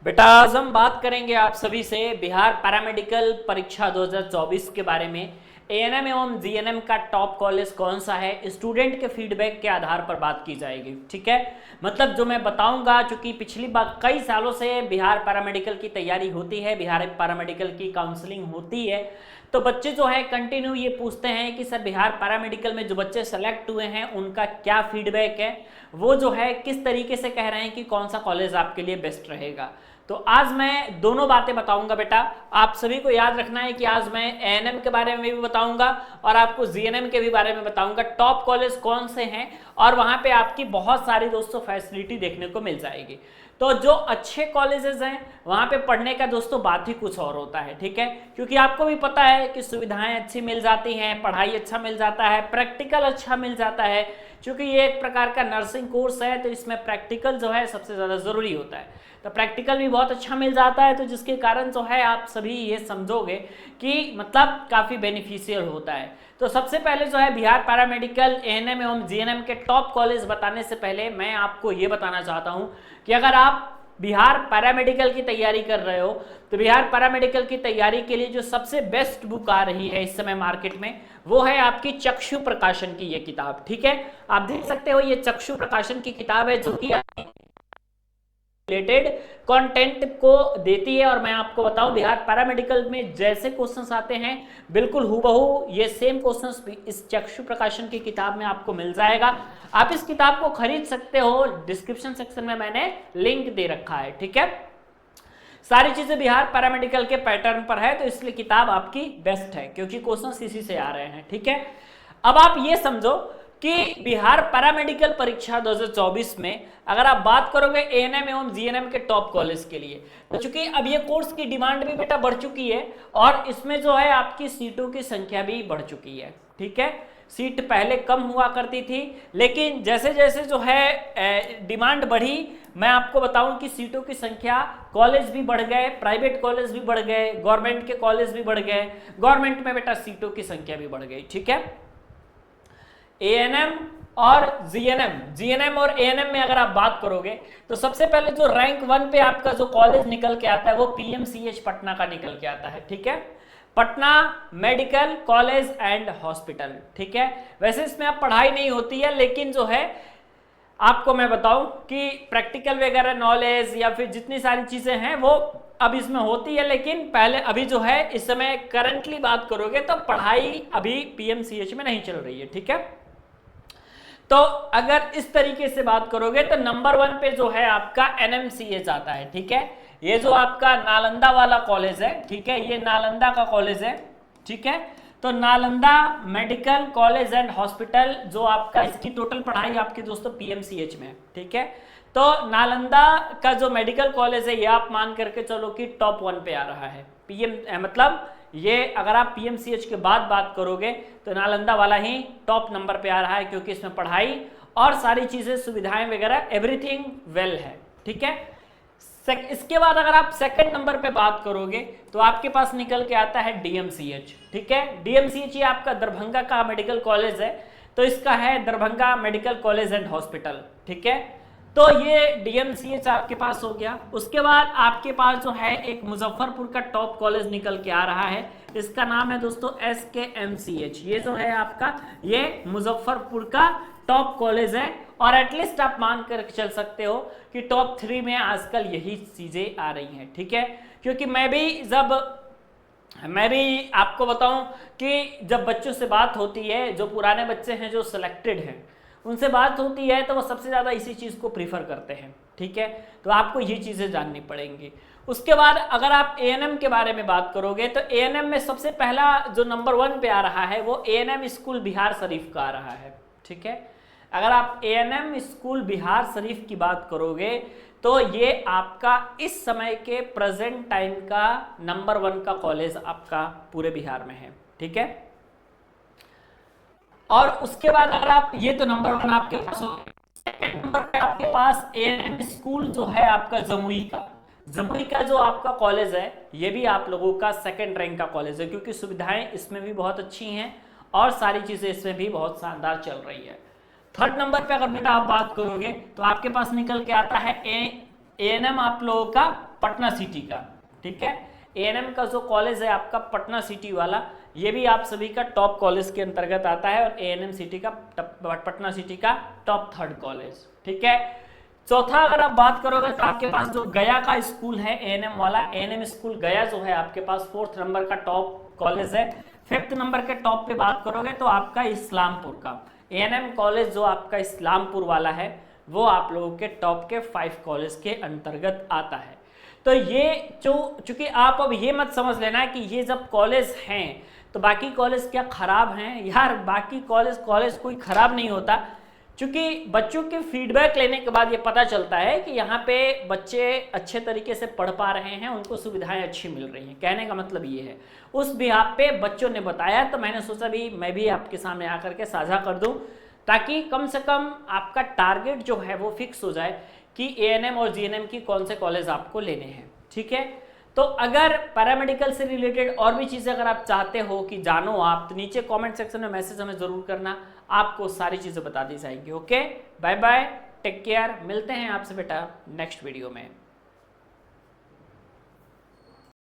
बेटा आज हम बात करेंगे आप सभी से बिहार पैरामेडिकल परीक्षा 2024 के बारे में। एएनएम एवं जीएनएम का टॉप कॉलेज कौन सा है, स्टूडेंट के फीडबैक के आधार पर बात की जाएगी। ठीक है, मतलब जो मैं बताऊंगा, चूंकि पिछली बार कई सालों से बिहार पैरामेडिकल की तैयारी होती है, बिहार पैरामेडिकल की काउंसलिंग होती है, तो बच्चे जो है कंटिन्यू ये पूछते हैं कि सर बिहार पैरामेडिकल में जो बच्चे सेलेक्ट हुए हैं उनका क्या फीडबैक है, वो जो है किस तरीके से कह रहे हैं कि कौन सा कॉलेज आपके लिए बेस्ट रहेगा। तो आज मैं दोनों बातें बताऊंगा बेटा। आप सभी को याद रखना है कि आज मैं एएनएम के बारे में भी बताऊंगा और आपको जीएनएम के भी बारे में बताऊंगा, टॉप कॉलेज कौन से हैं, और वहां पे आपकी बहुत सारी दोस्तों फैसिलिटी देखने को मिल जाएगी। तो जो अच्छे कॉलेजेस हैं वहां पे पढ़ने का दोस्तों बात ही कुछ और होता है। ठीक है, क्योंकि आपको भी पता है कि सुविधाएं अच्छी मिल जाती हैं, पढ़ाई अच्छा मिल जाता है, प्रैक्टिकल अच्छा मिल जाता है। क्योंकि ये एक प्रकार का नर्सिंग कोर्स है तो इसमें प्रैक्टिकल जो है सबसे ज़्यादा ज़रूरी होता है, तो प्रैक्टिकल भी बहुत अच्छा मिल जाता है, तो जिसके कारण जो है आप सभी ये समझोगे कि मतलब काफ़ी बेनिफिशियल होता है। तो सबसे पहले जो है बिहार पैरामेडिकल एएनएम एवं जीएनएम के टॉप कॉलेज बताने से पहले मैं आपको ये बताना चाहता हूँ कि अगर आप बिहार पैरामेडिकल की तैयारी कर रहे हो तो बिहार पैरामेडिकल की तैयारी के लिए जो सबसे बेस्ट बुक आ रही है इस समय मार्केट में वो है आपकी चक्षु प्रकाशन की ये किताब। ठीक है, आप देख सकते हो ये चक्षु प्रकाशन की किताब है जो कि रिलेटेड कंटेंट को देती है। और मैं आपको बताऊं बिहार पैरामेडिकल में जैसे क्वेश्चंस आते हैं बिल्कुल हूबहू ये सेम क्वेश्चंस इस चक्षु प्रकाशन की किताब में आपको मिल जाएगा। आप इस किताब को खरीद सकते हो, डिस्क्रिप्शन सेक्शन में मैंने लिंक दे रखा है। ठीक है, सारी चीजें बिहार पैरामेडिकल के पैटर्न पर है तो इसलिए किताब आपकी बेस्ट है क्योंकि क्वेश्चंस इसी से आ रहे हैं। ठीक है, अब आप ये समझो कि बिहार पैरामेडिकल परीक्षा 2024 में अगर आप बात करोगे एएनएम एवं जीएनएम के टॉप कॉलेज के लिए, तो चूंकि अब ये कोर्स की डिमांड भी बेटा बढ़ चुकी है और इसमें जो है आपकी सीटों की संख्या भी बढ़ चुकी है। ठीक है, सीट पहले कम हुआ करती थी लेकिन जैसे जैसे जो है डिमांड बढ़ी, मैं आपको बताऊं कि सीटों की संख्या, कॉलेज भी बढ़ गए, प्राइवेट कॉलेज भी बढ़ गए, गवर्नमेंट के कॉलेज भी बढ़ गए, गवर्नमेंट में बेटा सीटों की संख्या भी बढ़ गई। ठीक है, एएनएम और जीएनएम और एएनएम में अगर आप बात करोगे तो सबसे पहले जो रैंक 1 पे आपका जो कॉलेज निकल के आता है वो पीएमसीएच पटना का निकल के आता है। ठीक है, Patna medical college and hospital. ठीक है, वैसे इसमें आप पढ़ाई नहीं होती है लेकिन जो है आपको मैं बताऊं कि प्रैक्टिकल वगैरह नॉलेज या फिर जितनी सारी चीजें हैं वो अब इसमें होती है, लेकिन पहले अभी जो है इस समय करंटली बात करोगे तो पढ़ाई अभी पीएमसीएच में नहीं चल रही है। ठीक है, तो अगर इस तरीके से बात करोगे तो नंबर 1 पे जो है आपका एनएमसीएच आता है। ठीक है, ये जो आपका नालंदा वाला कॉलेज है, ठीक है, ये नालंदा का कॉलेज है। ठीक है, तो Nalanda medical college and hospital जो आपका, इसकी टोटल पढ़ाई आपके दोस्तों पीएमसीएच में है। ठीक है, तो नालंदा का जो मेडिकल कॉलेज है ये आप मान करके चलो कि टॉप 1 पे आ रहा है। मतलब ये अगर आप पीएमसीएच के बाद बात करोगे तो नालंदा वाला ही टॉप नंबर पे आ रहा है क्योंकि इसमें पढ़ाई और सारी चीजें, सुविधाएं वगैरह एवरीथिंग वेल है। ठीक है, इसके बाद अगर आप सेकंड नंबर पे बात करोगे तो आपके पास निकल के आता है डीएमसीएच। ठीक है, डीएमसीएच ये आपका दरभंगा का मेडिकल कॉलेज है तो इसका है Darbhanga medical college and hospital. ठीक है, तो ये डीएमसीएच आपके पास हो गया। उसके बाद आपके पास जो है एक मुजफ्फरपुर का टॉप कॉलेज निकल के आ रहा है, इसका नाम है दोस्तों एसकेएमसीएच। ये जो है आपका ये मुजफ्फरपुर का टॉप कॉलेज है और एटलीस्ट आप मान कर चल सकते हो कि टॉप 3 में आजकल यही चीजें आ रही हैं। ठीक है, क्योंकि मैं भी आपको बताऊं कि जब बच्चों से बात होती है, जो पुराने बच्चे हैं जो सिलेक्टेड हैं उनसे बात होती है तो वो सबसे ज़्यादा इसी चीज़ को प्रीफर करते हैं। ठीक है, तो आपको ये चीज़ें जाननी पड़ेंगी। उसके बाद अगर आप एएनएम के बारे में बात करोगे तो एएनएम में सबसे पहला जो नंबर 1 पे आ रहा है वो एएनएम स्कूल बिहार शरीफ का आ रहा है। ठीक है, अगर आप एएनएम स्कूल बिहार शरीफ की बात करोगे तो ये आपका इस समय के प्रेजेंट टाइम का नंबर 1 का कॉलेज आपका पूरे बिहार में है। ठीक है, और उसके बाद अगर आप, ये तो नंबर 1 आपके पास हो, सेकंड नंबर पे आपके पास एएनएम स्कूल जो है आपका जमुई का जो आपका कॉलेज है ये भी आप लोगों का सेकंड रैंक का कॉलेज है क्योंकि सुविधाएं इसमें भी बहुत अच्छी हैं और सारी चीजें इसमें भी बहुत शानदार चल रही है। थर्ड नंबर पे अगर बेटा आप बात करोगे तो आपके पास निकल के आता है एएनएम आप लोगों का पटना सिटी का, ठीक है। एएनएम का जो कॉलेज है आपका पटना सिटी वाला, ये भी आप सभी का टॉप कॉलेज के अंतर्गत आता है, और एएनएम सिटी का पटना सिटी का टॉप 3rd कॉलेज, ठीक है। चौथा अगर आप बात करोगे तो आपके पास जो गया का स्कूल है एएनएम वाला, एएनएम स्कूल गया जो है आपके पास 4th नंबर का टॉप कॉलेज है। 5th नंबर के टॉप पे बात करोगे तो आपका इस्लामपुर का एएनएम कॉलेज जो आपका इस्लामपुर वाला है वो आप लोगों के टॉप के 5 कॉलेज के अंतर्गत आता है। तो ये चूंकि आप अब ये मत समझ लेना कि ये जब कॉलेज हैं तो बाकी कॉलेज क्या खराब हैं, यार बाकी कॉलेज कोई खराब नहीं होता। चूंकि बच्चों के फीडबैक लेने के बाद ये पता चलता है कि यहाँ पे बच्चे अच्छे तरीके से पढ़ पा रहे हैं, उनको सुविधाएं अच्छी मिल रही हैं, कहने का मतलब ये है। उस बिहाफ पे बच्चों ने बताया तो मैंने सोचा भी मैं भी आपके सामने आकर के साझा कर दूं, ताकि कम से कम आपका टारगेट जो है वो फिक्स हो जाए कि एएनएम और जीएनएम की कौन से कॉलेज आपको लेने हैं, ठीक है। तो अगर पैरामेडिकल से रिलेटेड और भी चीज़ें अगर आप चाहते हो कि जानो आप, तो नीचे कमेंट सेक्शन में मैसेज हमें ज़रूर करना, आपको सारी चीज़ें बता दी जाएंगी। Okay, bye bye, take care, मिलते हैं आपसे बेटा नेक्स्ट वीडियो में।